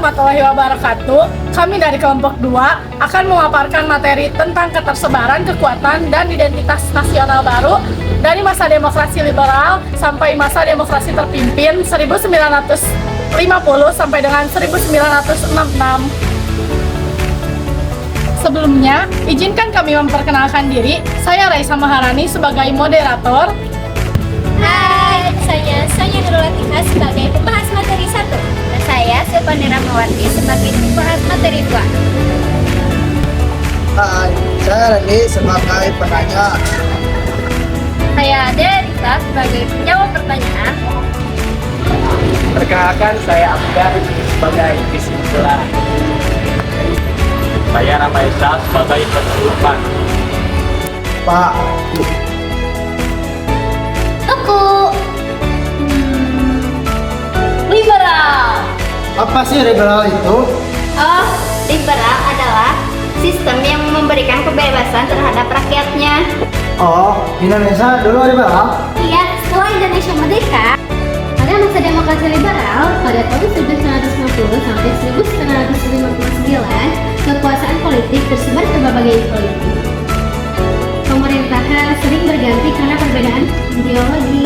warahmatullahi wabarakatuh. Kami dari kelompok 2 akan memaparkan materi tentang ketersebaran, kekuatan, dan identitas nasional baru dari masa demokrasi liberal sampai masa demokrasi terpimpin 1950 sampai dengan 1966. Sebelumnya, izinkan kami memperkenalkan diri. Saya Raisa Maharani sebagai moderator. Hai, saya Sonya Nurul Latifah sebagai pembahas materi 1. Dan saya Silvani Rahmawati sebagai pembahas materi 2. Hai, saya Reni sebagai penanya. Saya Rita sebagai penjawab pertanyaan. Perkenalkan, saya Afgan sebagai kesimpulan. Saya Ramaisa sebagai penutupan. Pak, Aku liberal. apa sih liberal itu? Oh, liberal adalah sistem yang memberikan kebebasan terhadap rakyatnya. Oh, Indonesia dulu liberal? Iya, setelah Indonesia merdeka. Pada masa demokrasi liberal, pada tahun 1950 sampai 1959, kekuasaan politik tersebar ke berbagai politik. Pemerintahan sering berganti karena perbedaan ideologi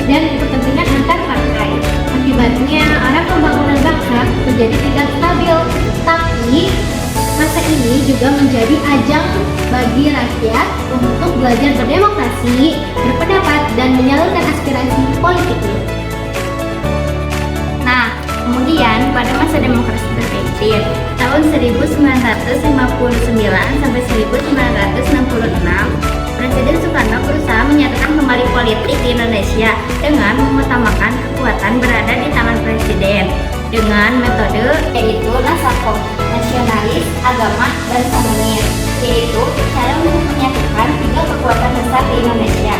dan kepentingan antar partai. Akibatnya, arah pembangunan bangsa menjadi tidak stabil. Tapi, masa ini juga menjadi ajang bagi rakyat untuk belajar berdemokrasi, berpendapat, dan menyalurkan aspirasi politiknya. Nah, kemudian pada masa demokrasi terpimpin tahun 1959 sampai 1966, Presiden Soekarno berusaha menyatukan kembali politik di Indonesia dengan mengutamakan kekuatan berada di tangan presiden dengan metode yaitu nasakom, nasionalis, agama, dan komunis, yaitu cara untuk menyatukan 3 kekuatan besar di Indonesia.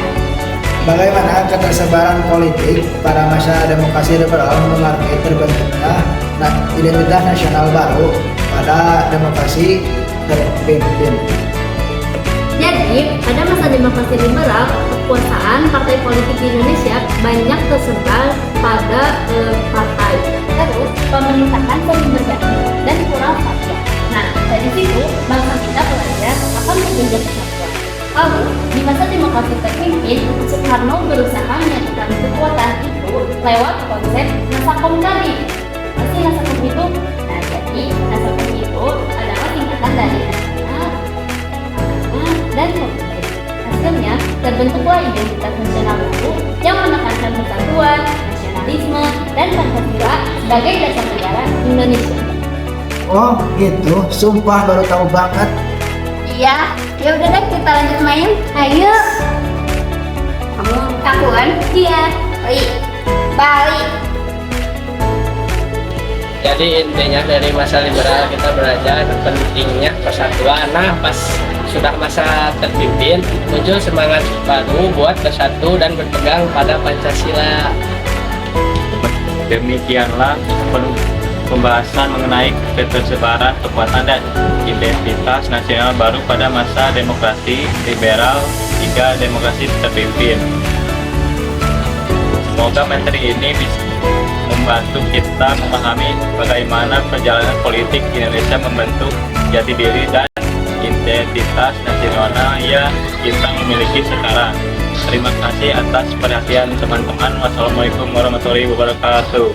Bagaimana ketersebaran politik pada masa demokrasi liberal memarkai terbentuknya identitas nasional baru pada demokrasi terpimpin? Jadi, pada masa demokrasi liberal, kekuasaan partai politik di Indonesia banyak tersebar pada partai. Terus, pemerintahan sering berganti dan kurang stabil. Nah, dari situ bangsa kita belajar akan menjaga kesatuan. Lalu, di masa demokrasi terpimpin, Soekarno berusaha menyatukan kekuatan itu lewat konsep nasakom tadi. Apa sih nasakom itu? Nah, jadi nasakom itu adalah singkatan dari nasional, agama, dan komunis. Hasilnya, terbentuklah identitas nasional baru yang menekankan persatuan, nasionalisme, dan Pancasila sebagai dasar negara Indonesia. Oh, gitu. Sumpah baru tahu banget. Iya, ya udah deh kita lanjut main. Ayo. Kamu kakuan? Iya. Balik. Jadi intinya dari masa liberal kita belajar pentingnya persatuan. Nah, pas sudah masa terpimpin muncul semangat baru buat bersatu dan berpegang pada Pancasila. Demikianlah pembahasan mengenai ketersebaran, kekuatan, dan identitas nasional baru pada masa demokrasi liberal hingga demokrasi terpimpin. Semoga materi ini bisa membantu kita memahami bagaimana perjalanan politik Indonesia membentuk jati diri dan identitas nasional yang kita miliki sekarang. Terima kasih atas perhatian teman-teman. Wassalamualaikum warahmatullahi wabarakatuh.